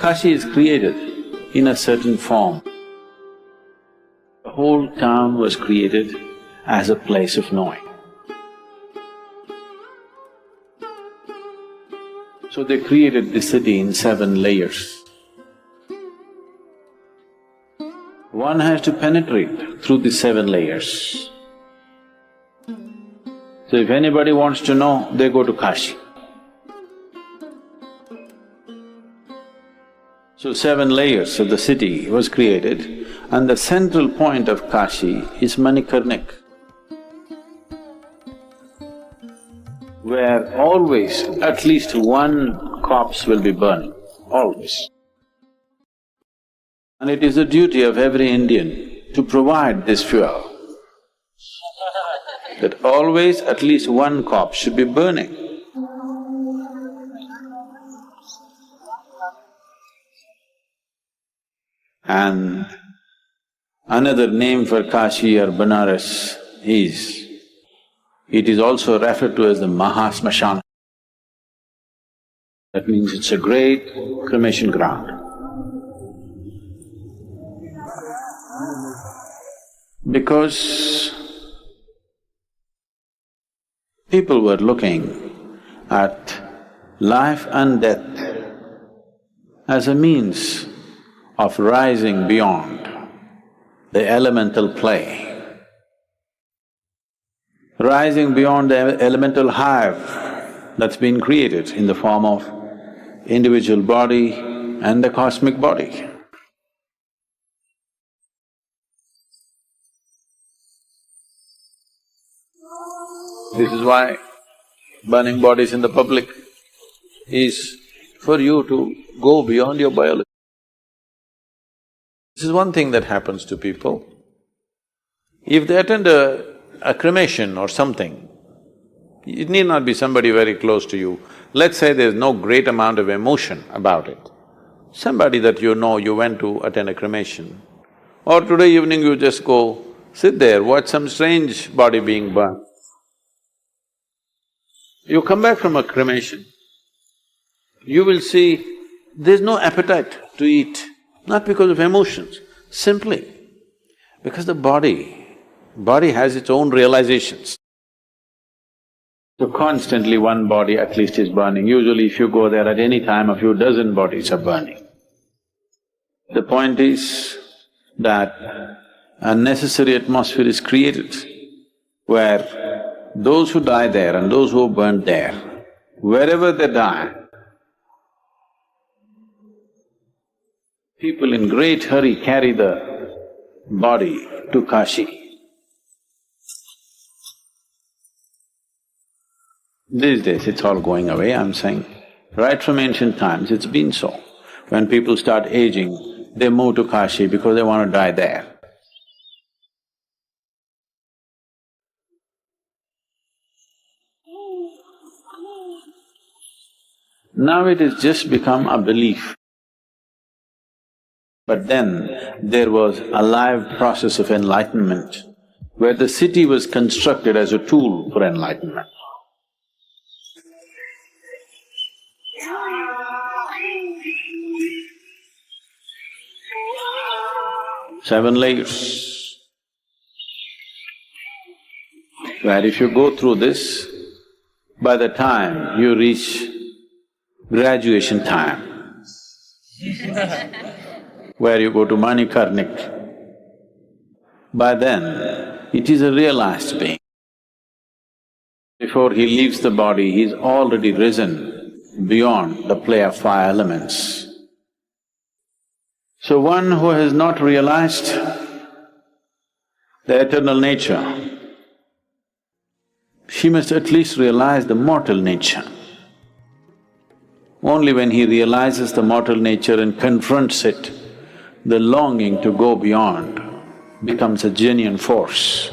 Kashi is created in a certain form. The whole town was created as a place of knowing. So they created the city in 7 layers. One has to penetrate through the 7 layers. So if anybody wants to know, they go to Kashi. So 7 layers of the city was created and the central point of Kashi is Manikarnik, where always at least one corpse will be burning, always. And it is the duty of every Indian to provide this fuel, that always at least one corpse should be burning. And another name for Kashi or Banaras is, it is also referred to as the Mahasmashana. That means it's a great cremation ground. Because people were looking at life and death as a means of rising beyond the elemental play, rising beyond the elemental hive that's been created in the form of individual body and the cosmic body. This is why burning bodies in the public is for you to go beyond your biology. This is one thing that happens to people. If they attend a cremation or something, it need not be somebody very close to you. Let's say there's no great amount of emotion about it. Somebody that you know, you went to attend a cremation, or today evening you just go, sit there, watch some strange body being burned. You come back from a cremation, you will see there's no appetite to eat, not because of emotions, simply because the body has its own realizations. So constantly one body at least is burning. Usually if you go there at any time, a few dozen bodies are burning. The point is that a necessary atmosphere is created where those who die there and those who are burnt there, wherever they die, people in great hurry carry the body to Kashi. These days it's all going away, I'm saying. Right from ancient times it's been so. When people start aging, they move to Kashi because they want to die there. Now it has just become a belief. But then there was a live process of enlightenment where the city was constructed as a tool for enlightenment. Seven layers, where if you go through this, by the time you reach graduation time, where you go to Manikarnik, by then it is a realized being. Before he leaves the body, he's already risen beyond the play of 5 elements. So one who has not realized the eternal nature, he must at least realize the mortal nature. Only when he realizes the mortal nature and confronts it, the longing to go beyond becomes a genuine force.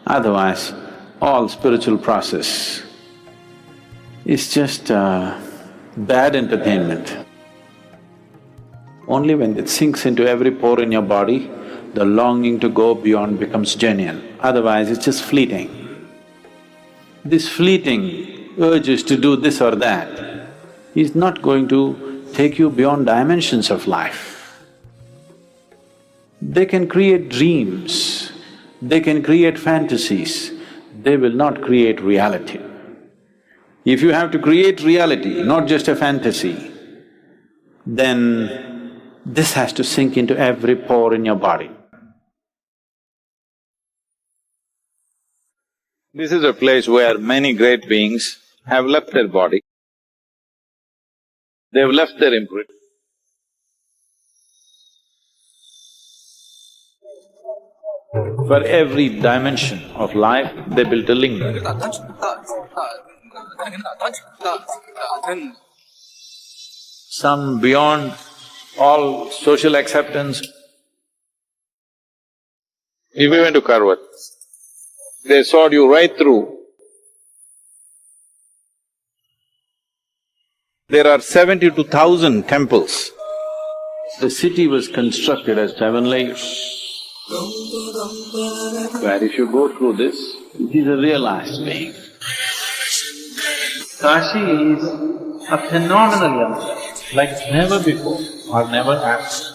Otherwise, all spiritual process is just bad entertainment. Only when it sinks into every pore in your body, the longing to go beyond becomes genuine, otherwise it's just fleeting. This fleeting urges to do this or that is not going to take you beyond dimensions of life. They can create dreams, they can create fantasies, they will not create reality. If you have to create reality, not just a fantasy, then this has to sink into every pore in your body. This is a place where many great beings have left their body. They've left their imprint. For every dimension of life, they built a lingam. Some beyond all social acceptance. If we went to Karwat, they sawed you right through. There are 72,000 temples. The city was constructed as 7 layers. Where if you go through this, it is a realized being. Kashi is a phenomenal young man, like never before or never after.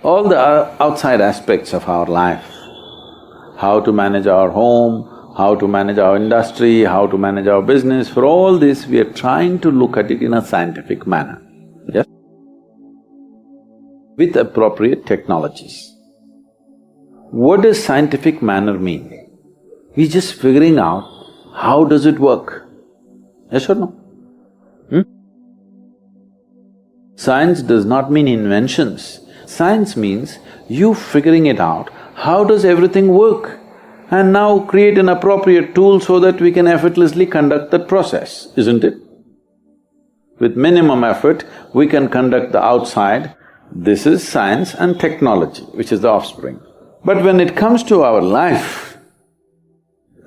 All the outside aspects of our life, how to manage our home, how to manage our industry, how to manage our business, for all this we are trying to look at it in a scientific manner, yes? With appropriate technologies. What does scientific manner mean? We're just figuring out how does it work, yes or no? Science does not mean inventions. Science means you figuring it out, how does everything work? And now create an appropriate tool so that we can effortlessly conduct that process, isn't it? With minimum effort, we can conduct the outside. This is science and technology, which is the offspring. But when it comes to our life,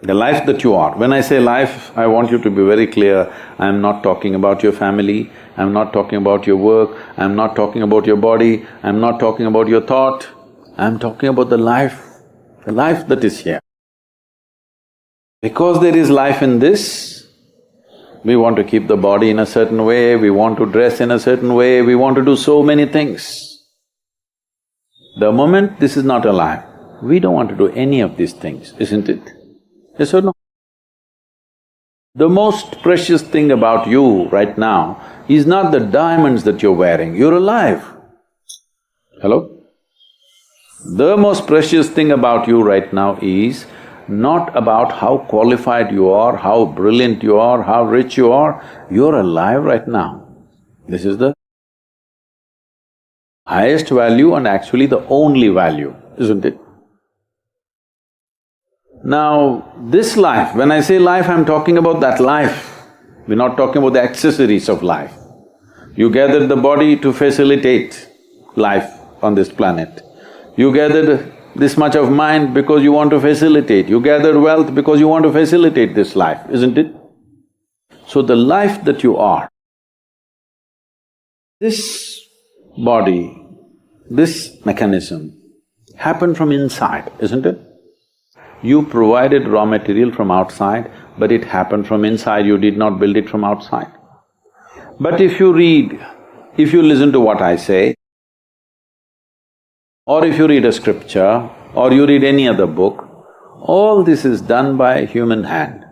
the life that you are, when I say life, I want you to be very clear, I'm not talking about your family, I'm not talking about your work, I'm not talking about your body, I'm not talking about your thought, I'm talking about the life that is here. Because there is life in this, we want to keep the body in a certain way, we want to dress in a certain way, we want to do so many things. The moment this is not alive, we don't want to do any of these things, isn't it? Yes or no? The most precious thing about you right now is not the diamonds that you're wearing, you're alive. Hello? The most precious thing about you right now is not about how qualified you are, how brilliant you are, how rich you are, you're alive right now. This is the highest value and actually the only value, isn't it? Now, this life, when I say life, I'm talking about that life. We're not talking about the accessories of life. You gathered the body to facilitate life on this planet. You gathered this much of mind because you want to facilitate. You gathered wealth because you want to facilitate this life, isn't it? So the life that you are, this body, this mechanism happened from inside, isn't it? You provided raw material from outside, but it happened from inside, you did not build it from outside. But if you read, if you listen to what I say, or if you read a scripture, or you read any other book, all this is done by a human hand.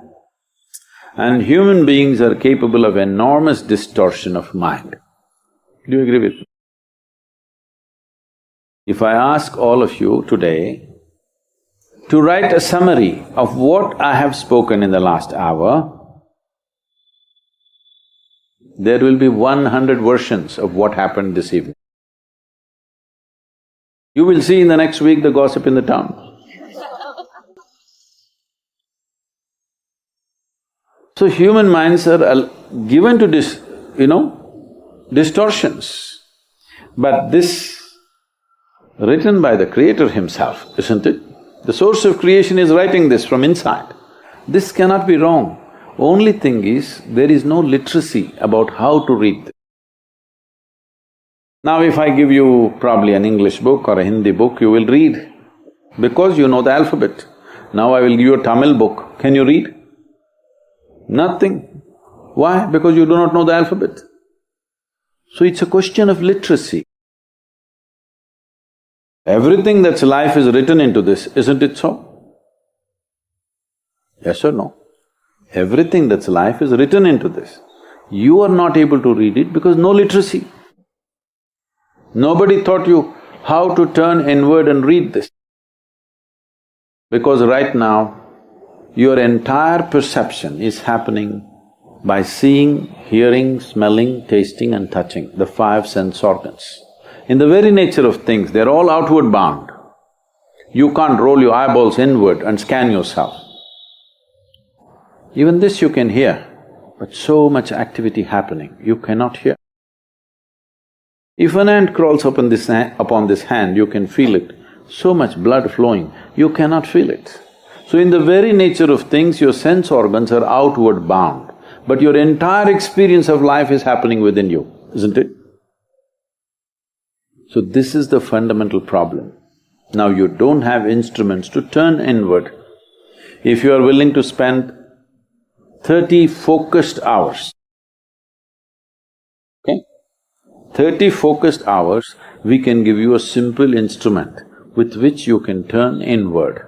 And human beings are capable of enormous distortion of mind. Do you agree with me? If I ask all of you today to write a summary of what I have spoken in the last hour, there will be 100 versions of what happened this evening. You will see in the next week the gossip in the town. So human minds are given to distortions. But this, written by the Creator himself, isn't it? The source of creation is writing this from inside. This cannot be wrong. Only thing is, there is no literacy about how to read this. Now if I give you probably an English book or a Hindi book, you will read because you know the alphabet. Now I will give you a Tamil book, can you read? Nothing. Why? Because you do not know the alphabet. So it's a question of literacy. Everything that's life is written into this, isn't it so? Yes or no? Everything that's life is written into this. You are not able to read it because no literacy. Nobody taught you how to turn inward and read this. Because right now, your entire perception is happening by seeing, hearing, smelling, tasting and touching, the five sense organs. In the very nature of things, they're all outward bound. You can't roll your eyeballs inward and scan yourself. Even this you can hear, but so much activity happening, you cannot hear. If an ant crawls upon this hand, you can feel it. So much blood flowing, you cannot feel it. So in the very nature of things, your sense organs are outward bound, but your entire experience of life is happening within you, isn't it? So this is the fundamental problem. Now you don't have instruments to turn inward. If you are willing to spend 30 focused hours, okay? 30 focused hours, we can give you a simple instrument with which you can turn inward.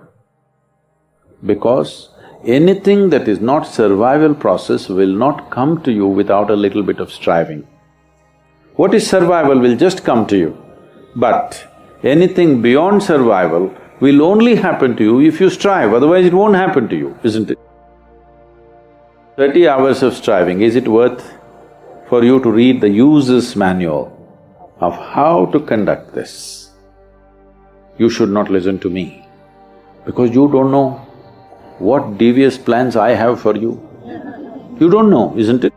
Because anything that is not survival process will not come to you without a little bit of striving. What is survival will just come to you, but anything beyond survival will only happen to you if you strive, otherwise it won't happen to you, isn't it? 30 hours of striving, is it worth for you to read the user's manual of how to conduct this? You should not listen to me, because you don't know what devious plans I have for you. You don't know, isn't it?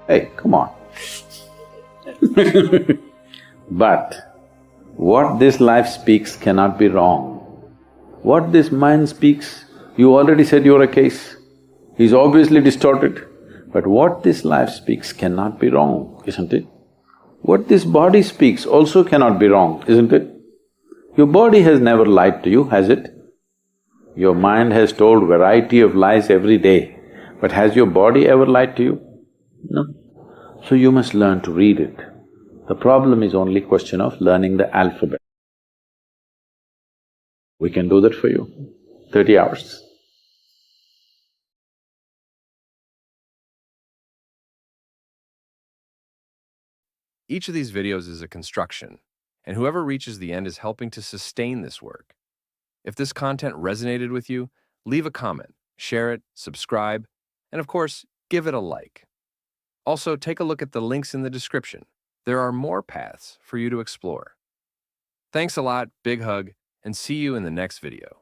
Hey, come on. But what this life speaks cannot be wrong. What this mind speaks, you already said you're a case, is obviously distorted. But what this life speaks cannot be wrong, isn't it? What this body speaks also cannot be wrong, isn't it? Your body has never lied to you, has it? Your mind has told variety of lies every day, but has your body ever lied to you? No. So you must learn to read it. The problem is only question of learning the alphabet. We can do that for you, 30 hours. Each of these videos is a construction, and whoever reaches the end is helping to sustain this work. If this content resonated with you, leave a comment, share it, subscribe, and of course, give it a like. Also, take a look at the links in the description. There are more paths for you to explore. Thanks a lot, big hug, and see you in the next video.